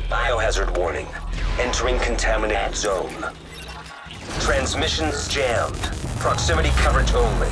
Biohazard warning. Entering contaminated zone. Transmissions jammed. Proximity coverage only.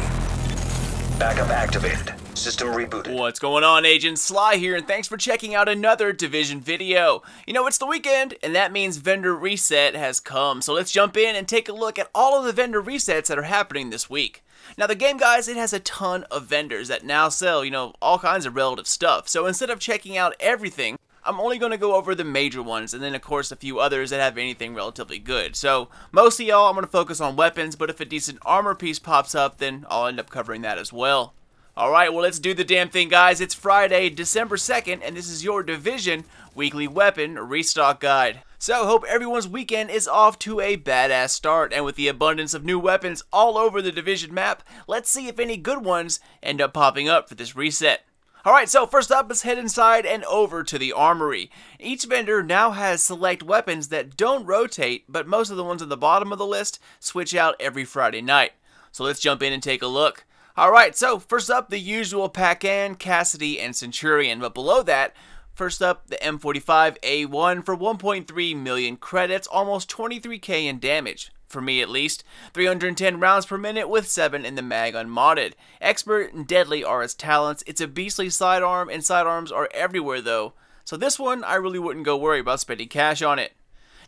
Backup activated. System rebooted. What's going on, Agent Sly here, and thanks for checking out another Division video. You know, it's the weekend, and that means vendor reset has come. So let's jump in and take a look at all of the vendor resets that are happening this week. Now, the game, guys, it has a ton of vendors that now sell, all kinds of relative stuff. So instead of checking out everything, I'm only going to go over the major ones, and then of course a few others that have anything relatively good. So most of y'all, I'm going to focus on weapons, but if a decent armor piece pops up, then I'll end up covering that as well. Alright, well, let's do the damn thing, guys. It's Friday, December 2nd, and this is your Division Weekly Weapon Restock Guide. So, hope everyone's weekend is off to a badass start, and with the abundance of new weapons all over the Division map, let's see if any good ones end up popping up for this reset. Alright, so first up, let's head inside and over to the Armory. Each vendor now has select weapons that don't rotate, but most of the ones at the bottom of the list switch out every Friday night. So let's jump in and take a look. Alright, so first up, the usual Pac-Man, Cassidy, and Centurion, but below that, first up, the M45 A1 for 1.3 million credits, almost 23k in damage. For me at least, 310 rounds per minute with 7 in the mag unmodded. Expert and deadly are its talents. It's a beastly sidearm, and sidearms are everywhere though. So this one, I really wouldn't go worry about spending cash on it.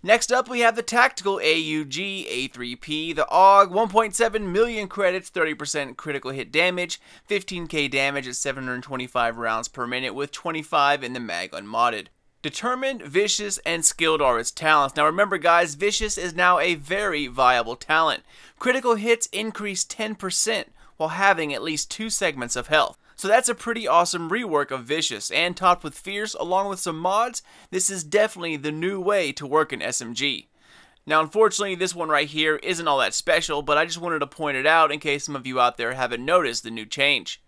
Next up, we have the Tactical Aug A3, the Aug, 1.7 million credits, 30% critical hit damage, 15k damage at 725 rounds per minute with 25 in the mag unmodded. Determined, vicious, and skilled are its talents. Now remember, guys, vicious is now a very viable talent. Critical hits increase 10% while having at least 2 segments of health. So that's a pretty awesome rework of vicious, and topped with fierce along with some mods, this is definitely the new way to work an SMG. Now unfortunately, this one right here isn't all that special, but I just wanted to point it out in case some of you out there haven't noticed the new change.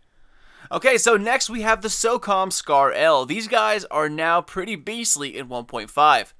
Okay, so next we have the Socom Scar-L. These guys are now pretty beastly in 1.5.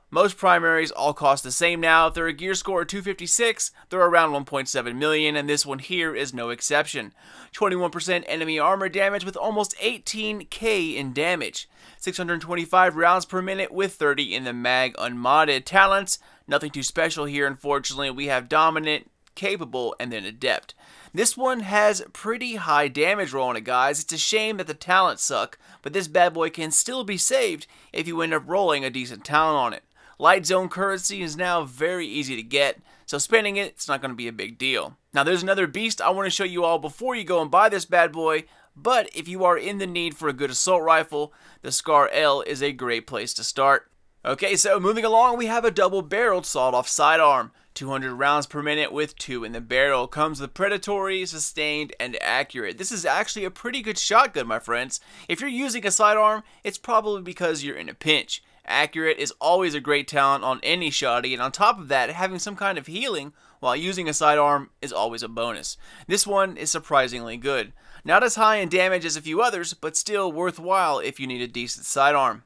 Most primaries all cost the same now. If they're a gear score of 256, they're around 1.7 million, and this one here is no exception. 21% enemy armor damage with almost 18k in damage. 625 rounds per minute with 30 in the mag unmodded. Talents, nothing too special here unfortunately. We have dominant, capable, and then adept. This one has pretty high damage roll on it, guys. It's a shame that the talents suck, but this bad boy can still be saved if you end up rolling a decent talent on it. Light zone currency is now very easy to get, so spending it's not going to be a big deal. Now there's another beast I want to show you all before you go and buy this bad boy, but if you are in the need for a good assault rifle, the Scar-L is a great place to start. Okay, so moving along, we have a double-barreled sawed-off sidearm. 200 rounds per minute with 2 in the barrel. Comes with predatory, sustained, and accurate. This is actually a pretty good shotgun, my friends. If you're using a sidearm, it's probably because you're in a pinch. Accurate is always a great talent on any shotty, and on top of that, having some kind of healing while using a sidearm is always a bonus. This one is surprisingly good. Not as high in damage as a few others, but still worthwhile if you need a decent sidearm.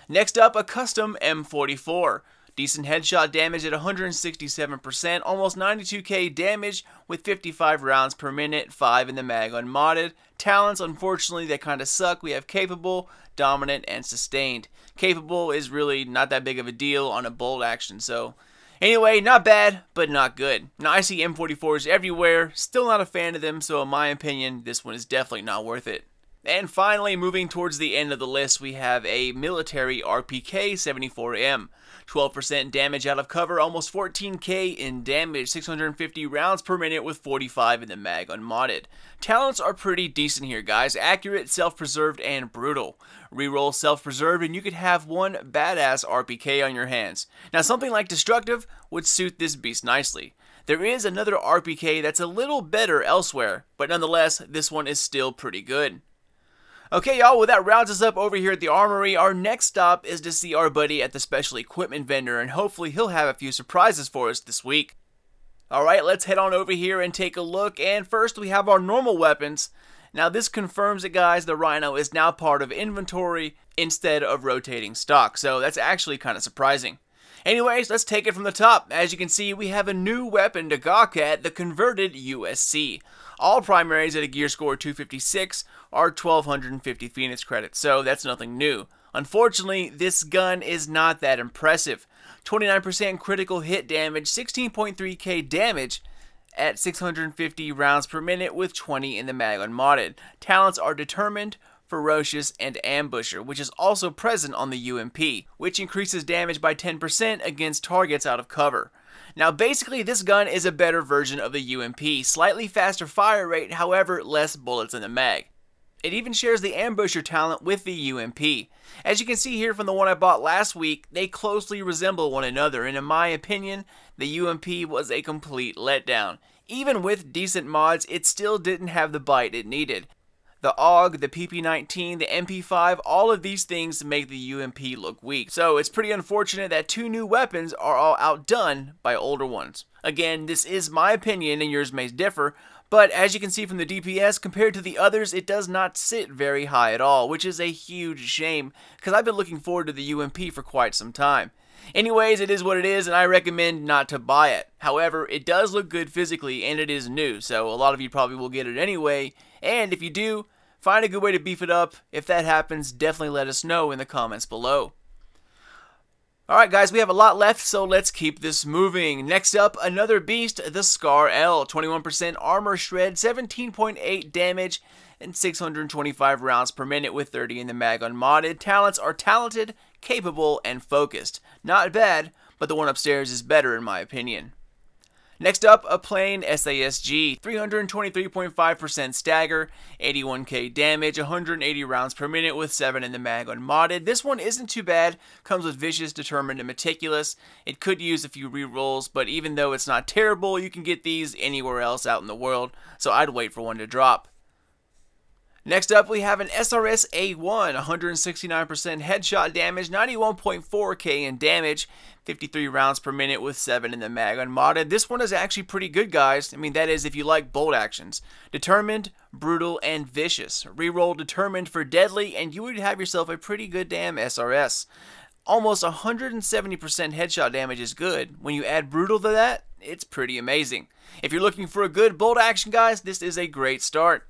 Next up, a custom M44. Decent headshot damage at 167%, almost 92k damage with 55 rounds per minute, 5 in the mag unmodded. Talents, unfortunately, they kind of suck. We have capable, dominant, and sustained. Capable is really not that big of a deal on a bolt action, so anyway, not bad, but not good. Now, I see M44s everywhere, still not a fan of them, so in my opinion, this one is definitely not worth it. And finally, moving towards the end of the list, we have a military Rpk-74 M. 12% damage out of cover, almost 14k in damage, 650 rounds per minute with 45 in the mag unmodded. Talents are pretty decent here, guys. Accurate, self-preserved, and brutal. Reroll self-preserved, and you could have one badass Rpk on your hands. Now, something like destructive would suit this beast nicely. There is another Rpk that's a little better elsewhere, but nonetheless, this one is still pretty good. Okay, y'all, well, that rounds us up over here at the Armory. Our next stop is to see our buddy at the special equipment vendor, and hopefully he'll have a few surprises for us this week. Alright, let's head on over here and take a look, and first we have our normal weapons. Now this confirms it, guys, the Rhino is now part of inventory instead of rotating stock, so that's actually kind of surprising. Anyways, let's take it from the top. As you can see, we have a new weapon to gawk at, the converted USC. All primaries at a gear score 256 are 1250 Phoenix credits, so that's nothing new. Unfortunately, this gun is not that impressive. 29% critical hit damage, 16.3k damage at 650 rounds per minute with 20 in the mag unmodded. Talents are Determined, Ferocious, and Ambusher, which is also present on the UMP, which increases damage by 10% against targets out of cover. Now basically this gun is a better version of the UMP, slightly faster fire rate, however less bullets in the mag. It even shares the Ambusher talent with the UMP. As you can see here from the one I bought last week, they closely resemble one another, and in my opinion, the UMP was a complete letdown. Even with decent mods, it still didn't have the bite it needed. The AUG, the PP19, the MP5, all of these things make the UMP look weak. So it's pretty unfortunate that two new weapons are all outdone by older ones. Again, this is my opinion and yours may differ, but as you can see from the DPS, compared to the others, it does not sit very high at all, which is a huge shame, because I've been looking forward to the UMP for quite some time. Anyways, it is what it is, and I recommend not to buy it. However, it does look good physically, and it is new, so a lot of you probably will get it anyway, and if you do, find a good way to beef it up. If that happens, definitely let us know in the comments below. Alright guys, we have a lot left, so let's keep this moving. Next up, another beast, the Scar-L. 21% armor shred, 17.8 damage, and 625 rounds per minute with 30 in the mag unmodded. Talents are Talented, Capable, and Focused. Not bad, but the one upstairs is better in my opinion. Next up, a plain SASG, 323.5% stagger, 81k damage, 180 rounds per minute with 7 in the mag unmodded. This one isn't too bad, comes with Vicious, Determined, and Meticulous. It could use a few rerolls, but even though it's not terrible, you can get these anywhere else out in the world, so I'd wait for one to drop. Next up, we have an Srs A1, 169% headshot damage, 91.4k in damage, 53 rounds per minute with 7 in the mag unmodded. This one is actually pretty good, guys. I mean, that is if you like bolt actions. Determined, Brutal, and Vicious. Reroll Determined for Deadly, and you would have yourself a pretty good damn SRS. Almost 170% headshot damage is good. When you add Brutal to that, it's pretty amazing. If you're looking for a good bolt action, guys, this is a great start.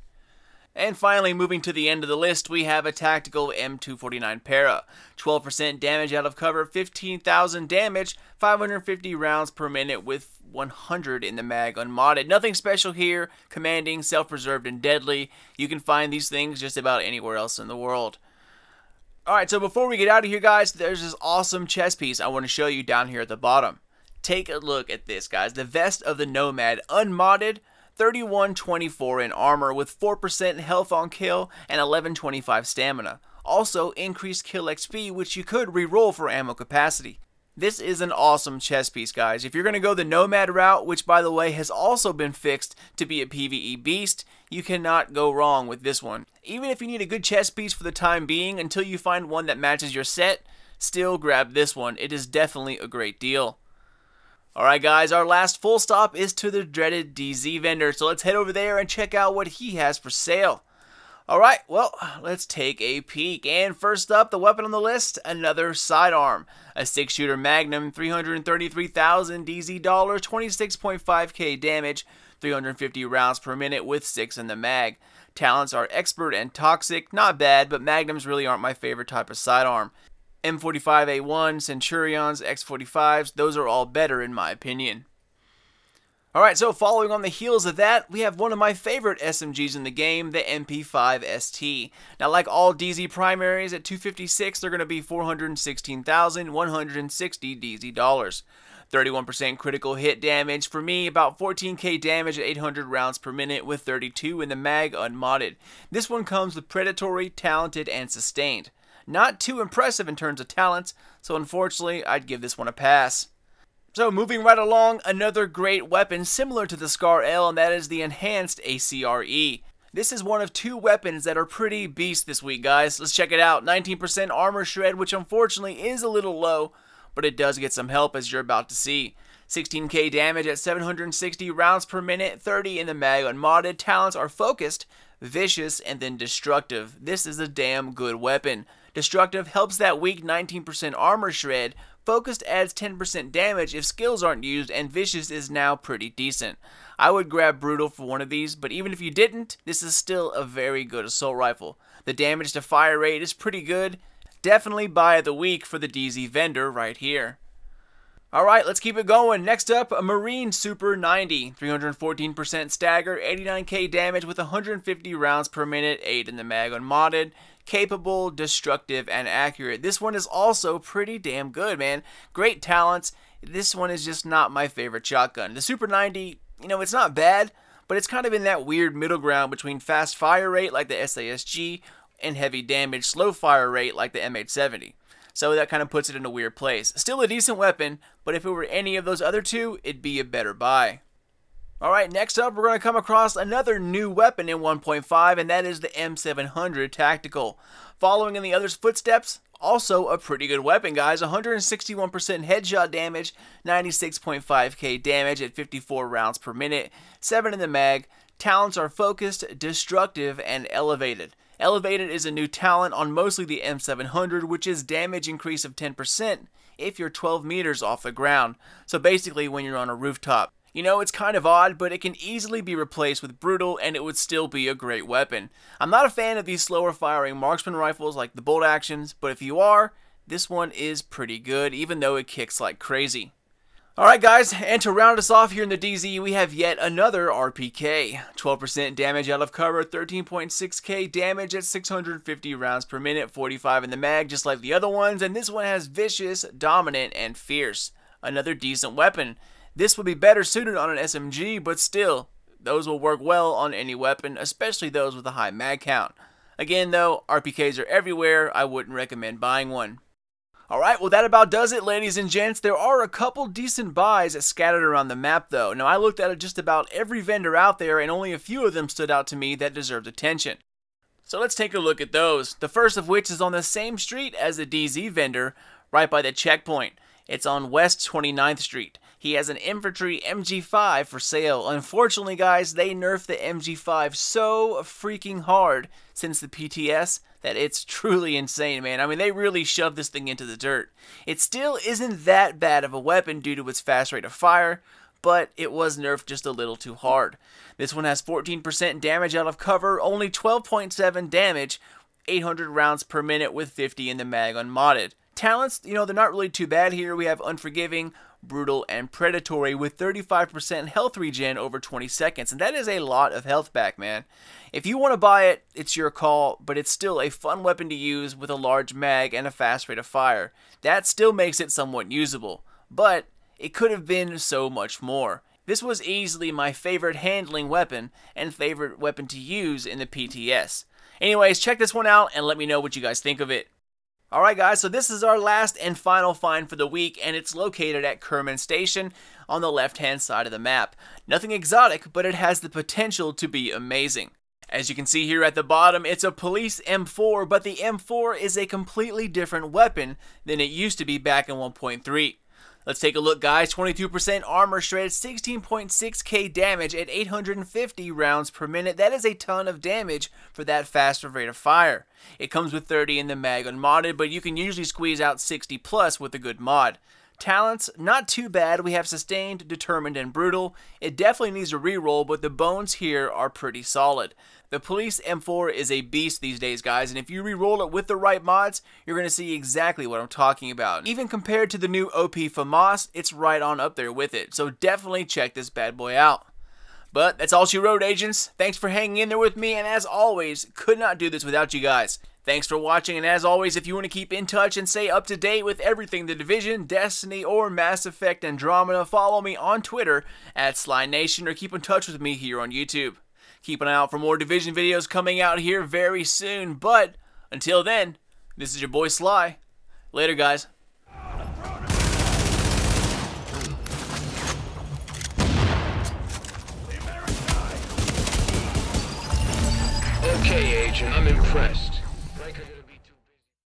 And finally, moving to the end of the list, we have a Tactical M249 Para. 12% damage out of cover, 15,000 damage, 550 rounds per minute with 100 in the mag unmodded. Nothing special here, commanding, self-preserved, and deadly. You can find these things just about anywhere else in the world. Alright, so before we get out of here, guys, there's this awesome chest piece I want to show you down here at the bottom. Take a look at this, guys. The vest of the Nomad, unmodded, 3124 in armor with 4% health on kill and 1125 stamina. Also increased kill XP, which you could reroll for ammo capacity. This is an awesome chest piece, guys. If you're going to go the Nomad route, which by the way has also been fixed to be a PvE beast, you cannot go wrong with this one. Even if you need a good chest piece for the time being until you find one that matches your set, still grab this one. It is definitely a great deal. Alright guys, our last full stop is to the dreaded DZ vendor, so let's head over there and check out what he has for sale. Alright, well, let's take a peek. And first up, the weapon on the list, another sidearm. A 6-shooter Magnum, 333,000 DZ dollars, 26.5k damage, 350 rounds per minute with 6 in the mag. Talents are Expert and Toxic, not bad, but Magnums really aren't my favorite type of sidearm. M45A1, Centurions, X45s, those are all better in my opinion. Alright, so following on the heels of that, we have one of my favorite SMGs in the game, the MP5 ST. Now like all DZ primaries at 256, they're going to be 416,160 DZ dollars. 31% critical hit damage, for me about 14k damage at 800 rounds per minute with 32 in the mag unmodded. This one comes with Predatory, Talented, and Sustained. Not too impressive in terms of talents, so unfortunately, I'd give this one a pass. So moving right along, another great weapon similar to the Scar-L, and that is the Enhanced ACRE. This is one of two weapons that are pretty beast this week, guys. Let's check it out. 19% armor shred, which unfortunately is a little low, but it does get some help as you're about to see. 16k damage at 760 rounds per minute, 30 in the mag unmodded. Talents are Focused, Vicious, and then Destructive. This is a damn good weapon. Destructive helps that weak 19% armor shred, Focused adds 10% damage if skills aren't used, and Vicious is now pretty decent. I would grab Brutal for one of these, but even if you didn't, this is still a very good assault rifle. The damage to fire rate is pretty good. definitely buy of the week for the DZ vendor right here. Alright, let's keep it going. Next up, a Marine Super 90. 314% stagger, 89k damage with 150 rounds per minute, 8 in the mag unmodded. Capable, destructive, and accurate. This one is also pretty damn good, man. Great talents. This one is just not my favorite shotgun. The Super 90, you know, it's not bad, but it's kind of in that weird middle ground between fast fire rate like the SASG and heavy damage slow fire rate like the M870. So that kind of puts it in a weird place. Still a decent weapon, but if it were any of those other two, it'd be a better buy. Alright, next up we're going to come across another new weapon in 1.5, and that is the M700 Tactical. Following in the other's footsteps, also a pretty good weapon, guys. 161% headshot damage, 96.5k damage at 54 rounds per minute, 7 in the mag. Talents are focused, destructive, and elevated. Elevated is a new talent on mostly the M700, which is damage increase of 10% if you're 12 meters off the ground. So basically when you're on a rooftop. You know, it's kind of odd, but it can easily be replaced with brutal and it would still be a great weapon. I'm not a fan of these slower firing marksman rifles like the bolt actions, but if you are, this one is pretty good even though it kicks like crazy. Alright guys, and to round us off here in the DZ, we have yet another RPK. 12% damage out of cover, 13.6k damage at 650 rounds per minute, 45 in the mag just like the other ones, and this one has vicious, dominant, and fierce. Another decent weapon. This would be better suited on an SMG, but still, those will work well on any weapon, especially those with a high mag count. Again though, RPKs are everywhere, I wouldn't recommend buying one. Alright, well that about does it, ladies and gents. There are a couple decent buys scattered around the map though. Now I looked at just about every vendor out there and only a few of them stood out to me that deserved attention. So let's take a look at those. The first of which is on the same street as the DZ vendor, right by the checkpoint. It's on West 29th Street. He has an infantry MG5 for sale. Unfortunately guys, they nerfed the MG5 so freaking hard since the PTS that it's truly insane, man. I mean, they really shoved this thing into the dirt. It still isn't that bad of a weapon due to its fast rate of fire, but it was nerfed just a little too hard. This one has 14% damage out of cover, only 12.7 damage, 800 rounds per minute with 50 in the mag unmodded. Talents, you know, they're not really too bad here. We have Unforgiving, Brutal, and Predatory with 35% health regen over 20 seconds, and that is a lot of health back, man. If you want to buy it, it's your call, but it's still a fun weapon to use with a large mag and a fast rate of fire. That still makes it somewhat usable, but it could have been so much more. This was easily my favorite handling weapon and favorite weapon to use in the PTS. Anyways, check this one out and let me know what you guys think of it. Alright guys, so this is our last and final find for the week, and it's located at Kerman Station on the left hand side of the map. Nothing exotic, but it has the potential to be amazing. As you can see here at the bottom, it's a police M4, but the M4 is a completely different weapon than it used to be back in 1.3. Let's take a look guys. 22% armor shred, 16.6k damage at 850 rounds per minute. That is a ton of damage for that faster rate of fire. It comes with 30 in the mag unmodded, but you can usually squeeze out 60 plus with a good mod. Talents, not too bad. We have Sustained, Determined, and Brutal. It definitely needs a reroll, but the bones here are pretty solid. The Police M4 is a beast these days, guys, and if you reroll it with the right mods, you're going to see exactly what I'm talking about. Even compared to the new OP FAMAS, it's right on up there with it, so definitely check this bad boy out. But that's all she wrote, agents. Thanks for hanging in there with me, and as always, could not do this without you guys. Thanks for watching, and as always, if you want to keep in touch and stay up to date with everything The Division, Destiny, or Mass Effect Andromeda, follow me on Twitter at SlyNation or keep in touch with me here on YouTube. Keep an eye out for more Division videos coming out here very soon, but until then, this is your boy Sly. Later, guys. Okay, Agent, I'm impressed.